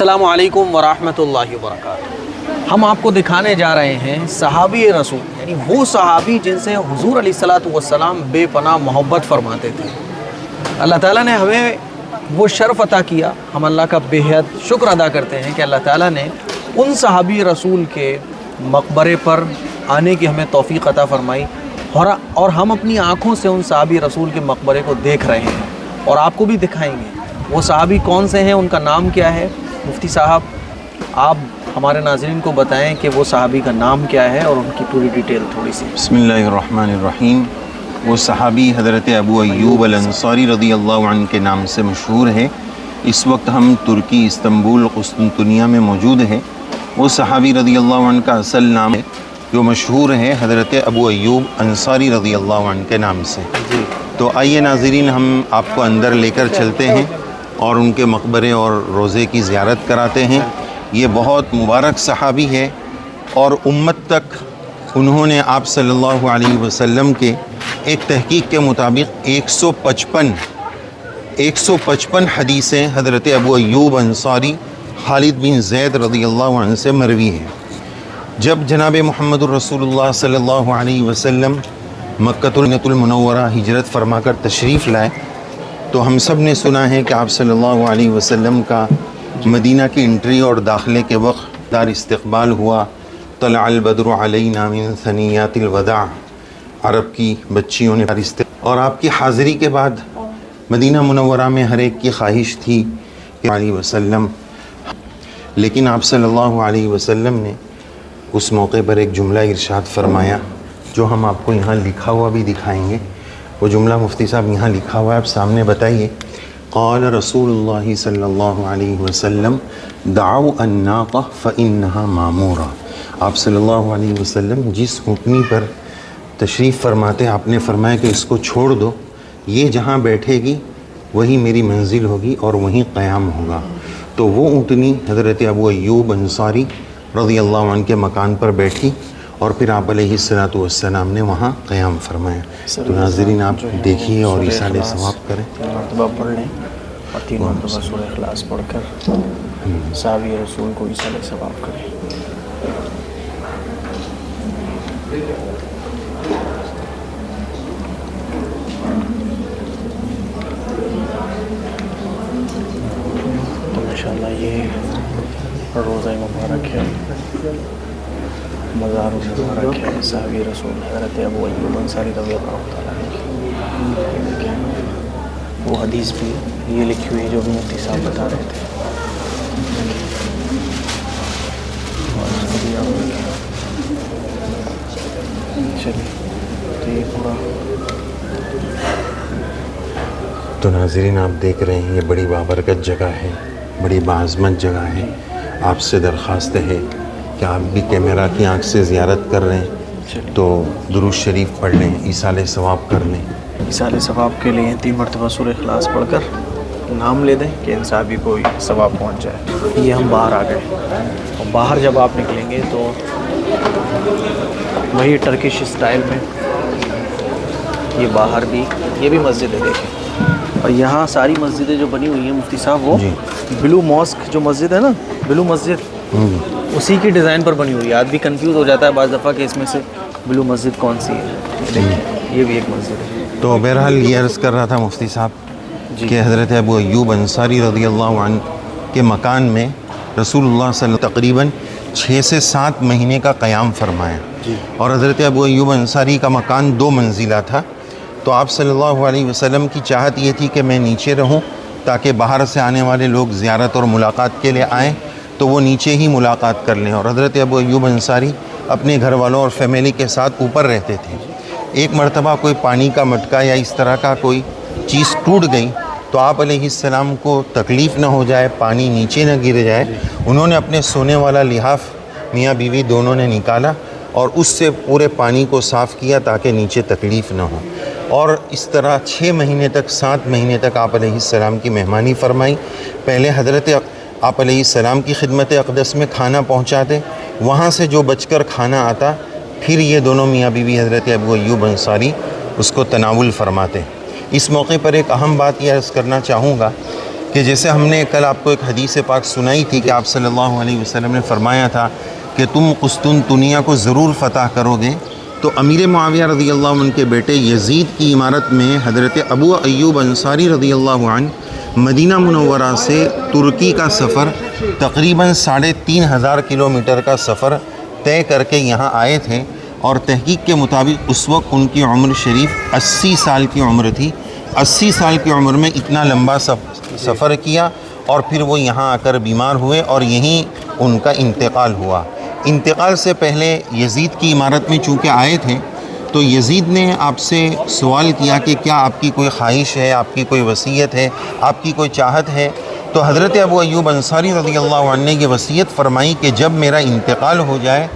السلام علیکم ورحمۃ اللہ وبرکاتہ۔ ہم آپ کو دکھانے جا رہے ہیں صحابی رسول، یعنی وہ صحابی جن سے حضور علیہ الصلاۃ والسلام بے پناہ محبت فرماتے تھے۔ اللہ تعالیٰ نے ہمیں وہ شرف عطا کیا، ہم اللہ کا بے حد شکر ادا کرتے ہیں کہ اللہ تعالیٰ نے ان صحابی رسول کے مقبرے پر آنے کی ہمیں توفیق عطا فرمائی، اور ہم اپنی آنکھوں سے ان صحابی رسول کے مقبرے کو دیکھ رہے ہیں اور آپ کو بھی دکھائیں گے۔ وہ صحابی کون سے ہیں، ان کا نام کیا ہے؟ مفتی صاحب آپ ہمارے ناظرین کو بتائیں کہ وہ صحابی کا نام کیا ہے اور ان کی پوری ڈیٹیل تھوڑی سی۔ بسم اللہ الرحمن الرحیم۔ وہ صحابی حضرت ابو ایوب الانصاری رضی اللہ عنہ کے نام سے مشہور ہے۔ اس وقت ہم ترکی استنبول قسطنطنیہ میں موجود ہے۔ وہ صحابی رضی اللہ عنہ کا اصل نام ہے جو مشہور ہے حضرت ابو ایوب انصاری رضی اللہ عنہ کے نام سے۔ تو آئیے ناظرین، ہم آپ کو اندر لے کر چلتے ہیں اور ان کے مقبرے اور روضے کی زیارت کراتے ہیں۔ یہ بہت مبارک صحابی ہے اور امت تک انہوں نے آپ صلی اللہ علیہ وسلم کے ایک تحقیق کے مطابق 155 حدیثیں حضرت ابو ایوب انصاری خالد بن زید رضی اللہ عنہ سے مروی ہیں۔ جب جناب محمد الرسول اللہ صلی اللہ علیہ وسلم مکۃ المنورہ ہجرت فرما کر تشریف لائے تو ہم سب نے سنا ہے کہ آپ صلی اللہ علیہ وسلم کا مدینہ کی انٹری اور داخلے کے وقت دار استقبال ہوا۔ طلع البدر علینا من ثنیات الوداع، عرب کی بچیوں نے اور آپ کی حاضری کے بعد مدینہ منورہ میں ہر ایک کی خواہش تھی کہ علیہ وسلم، لیکن آپ صلی اللہ علیہ وسلم نے اس موقع پر ایک جملہ ارشاد فرمایا جو ہم آپ کو یہاں لکھا ہوا بھی دکھائیں گے۔ وہ جملہ مفتی صاحب یہاں لکھا ہوا ہے، آپ سامنے بتائیے۔ قال رسول اللہ صلی اللہ علیہ وسلم دعوا الناقہ فإنہا معمورہ۔ آپ صلی اللہ علیہ وسلم جس اونٹنی پر تشریف فرماتے آپ نے فرمایا کہ اس کو چھوڑ دو، یہ جہاں بیٹھے گی وہی میری منزل ہوگی اور وہیں قیام ہوگا۔ تو وہ اونٹنی حضرت ابو ایوب انصاری رضی اللہ عنہ کے مکان پر بیٹھی اور پھر آپ علیہ الصلوۃ والسلام نے وہاں قیام فرمایا۔ تو ناظرین آپ دیکھیے اور ایصال ثواب کریں۔ 3 مرتبہ پڑھ لیں اور 3 مرتبہ سورہ اخلاص پڑھ کر صحابی رسول کو ایصال ثواب کریں۔ تو ماشاءاللہ یہ روضہ مبارک ہے، مزار مبارک ہے صحابی رسول حضرت ابو ایوب انصاری رضی اللہ تعالیٰ عنہ۔ وہ حدیث بھی یہ لکھی ہوئی ہے جو بھی مفتی صاحب بتا رہے تھے۔ چلیے تو یہ پورا۔ تو ناظرین آپ دیکھ رہے ہیں یہ بڑی بابرکت جگہ ہے، بڑی باعظمت جگہ ہے۔ آپ سے درخواست ہے کہ آپ بھی کیمرہ کی آنکھ سے زیارت کر رہے ہیں تو درود شریف پڑھ لیں، ایصال ثواب کر لیں۔ ایصال ثواب کے لیے 3 مرتبہ سورہ اخلاص پڑھ کر نام لے دیں کہ ان صحابی کو ثواب پہنچ جائے۔ یہ ہم باہر آ گئے اور باہر جب آپ نکلیں گے تو وہی ٹرکش اسٹائل میں یہ باہر بھی، یہ بھی مسجد ہے دیکھیں، اور یہاں ساری مسجدیں جو بنی ہوئی ہیں مفتی صاحب وہ بلو ماسک جو مسجد ہے نا، بلو مسجد، اسی کی ڈیزائن پر بنی ہوئی ہے۔ آدمی کنفیوز ہو جاتا ہے بعض دفعہ کہ اس میں سے بلو مسجد کون سی ہے۔ یہ بھی ایک مسجد ہے۔ تو بہرحال یہ عرض کر رہا تھا مفتی صاحب کہ حضرت ابو ایوب انصاری رضی اللہ عنہ کے مکان میں رسول اللہ صلی اللہ علیہ وسلم تقریباً 6 سے 7 مہینے کا قیام فرمایا، اور حضرت ابو ایوب انصاری کا مکان 2 منزلہ تھا۔ تو آپ صلی اللہ علیہ وسلم کی چاہت یہ تھی کہ میں نیچے رہوں تاکہ باہر سے آنے والے لوگ زیارت اور ملاقات کے لیے آئیں تو وہ نیچے ہی ملاقات کر لیں، اور حضرت ابو ایوب انصاری اپنے گھر والوں اور فیملی کے ساتھ اوپر رہتے تھے۔ ایک مرتبہ کوئی پانی کا مٹکا یا اس طرح کا کوئی چیز ٹوٹ گئی تو آپ علیہ السلام کو تکلیف نہ ہو جائے، پانی نیچے نہ گر جائے، انہوں نے اپنے سونے والا لحاف میاں بیوی دونوں نے نکالا اور اس سے پورے پانی کو صاف کیا تاکہ نیچے تکلیف نہ ہو، اور اس طرح 6 مہینے تک 7 مہینے تک آپ علیہ السلام کی مہمانی فرمائی۔ پہلے حضرت آپ علیہ السلام کی خدمت اقدس میں کھانا پہنچاتے، وہاں سے جو بچ کر کھانا آتا پھر یہ دونوں میاں بیوی حضرت ابو ایوب انصاری اس کو تناول فرماتے۔ اس موقع پر ایک اہم بات یہ عرض کرنا چاہوں گا کہ جیسے ہم نے کل آپ کو ایک حدیث پاک سنائی تھی کہ آپ صلی اللہ علیہ وسلم نے فرمایا تھا کہ تم قسطنطنیہ کو ضرور فتح کرو گے، تو امیر معاویہ رضی اللہ عنہ کے بیٹے یزید کی عمارت میں حضرت ابو ایوب انصاری رضی اللہ عنہ مدینہ منورہ سے ترکی کا سفر تقریباً 3500 کلومیٹر کا سفر طے کر کے یہاں آئے تھے، اور تحقیق کے مطابق اس وقت ان کی عمر شریف 80 سال کی عمر تھی۔ 80 سال کی عمر میں اتنا لمبا سفر کیا، اور پھر وہ یہاں آ کر بیمار ہوئے اور یہیں ان کا انتقال ہوا۔ انتقال سے پہلے یزید کی عمارت میں چونکہ آئے تھے، تو یزید نے آپ سے سوال کیا کہ کیا آپ کی کوئی خواہش ہے، آپ کی کوئی وصیت ہے، آپ کی کوئی چاہت ہے؟ تو حضرت ابو ایوب انصاری رضی اللہ عنہ نے یہ وصیت فرمائی کہ جب میرا انتقال ہو جائے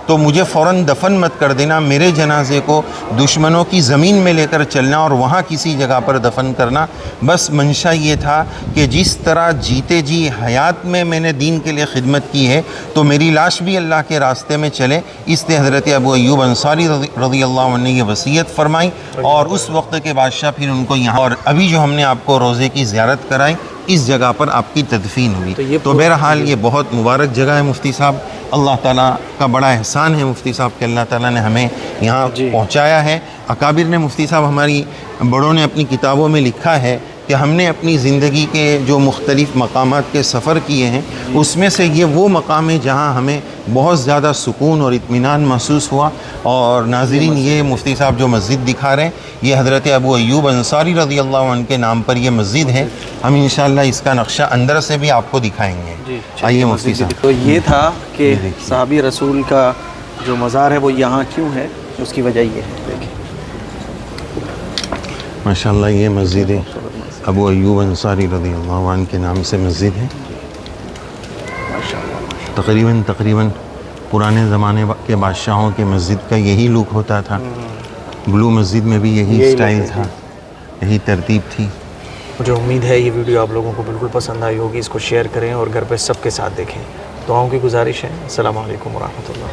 تو مجھے فوراً دفن مت کر دینا، میرے جنازے کو دشمنوں کی زمین میں لے کر چلنا اور وہاں کسی جگہ پر دفن کرنا۔ بس منشا یہ تھا کہ جس طرح جیتے جی حیات میں میں نے دین کے لیے خدمت کی ہے، تو میری لاش بھی اللہ کے راستے میں چلے۔ اس لیے حضرت ابو ایوب انصاری رضی اللہ عنہ نے یہ وصیت فرمائی، اور اس وقت کے بادشاہ پھر ان کو یہاں، اور ابھی جو ہم نے آپ کو روزے کی زیارت کرائی، اس جگہ پر آپ کی تدفین ہوئی۔ تو بہرحال یہ بہت مبارک جگہ ہے مفتی صاحب، اللہ تعالیٰ کا بڑا احسان ہے مفتی صاحب کہ اللہ تعالیٰ نے ہمیں یہاں پہنچایا ہے۔ اکابر نے، مفتی صاحب ہماری بڑوں نے اپنی کتابوں میں لکھا ہے کہ ہم نے اپنی زندگی کے جو مختلف مقامات کے سفر کیے ہیں، اس میں سے یہ وہ مقام ہے جہاں ہمیں بہت زیادہ سکون اور اطمینان محسوس ہوا۔ اور ناظرین، یہ مفتی صاحب جو مسجد دکھا رہے ہیں، یہ حضرت ابو ایوب انصاری رضی اللہ عنہ کے نام پر یہ مسجد ہے۔ ہم انشاءاللہ اس کا نقشہ اندر سے بھی آپ کو دکھائیں گے۔ آئیے مفتی صاحب۔ تو یہ تھا کہ صحابی رسول کا جو مزار ہے وہ یہاں کیوں ہے، اس کی وجہ یہ ہے۔ دیکھیں ماشاءاللہ یہ مسجد ابو ایوب انصاری رضی اللہ عنہ کے نام سے مسجد ہے۔ تقریباً پرانے زمانے کے بادشاہوں کے مسجد کا یہی لک ہوتا تھا۔ بلو مسجد میں بھی یہی سٹائل تھا، یہی ترتیب تھی۔ مجھے امید ہے یہ ویڈیو آپ لوگوں کو بالکل پسند آئی ہوگی، اس کو شیئر کریں اور گھر پہ سب کے ساتھ دیکھیں۔ دعاؤں کی گزارش ہے۔ السلام علیکم ورحمۃ اللہ۔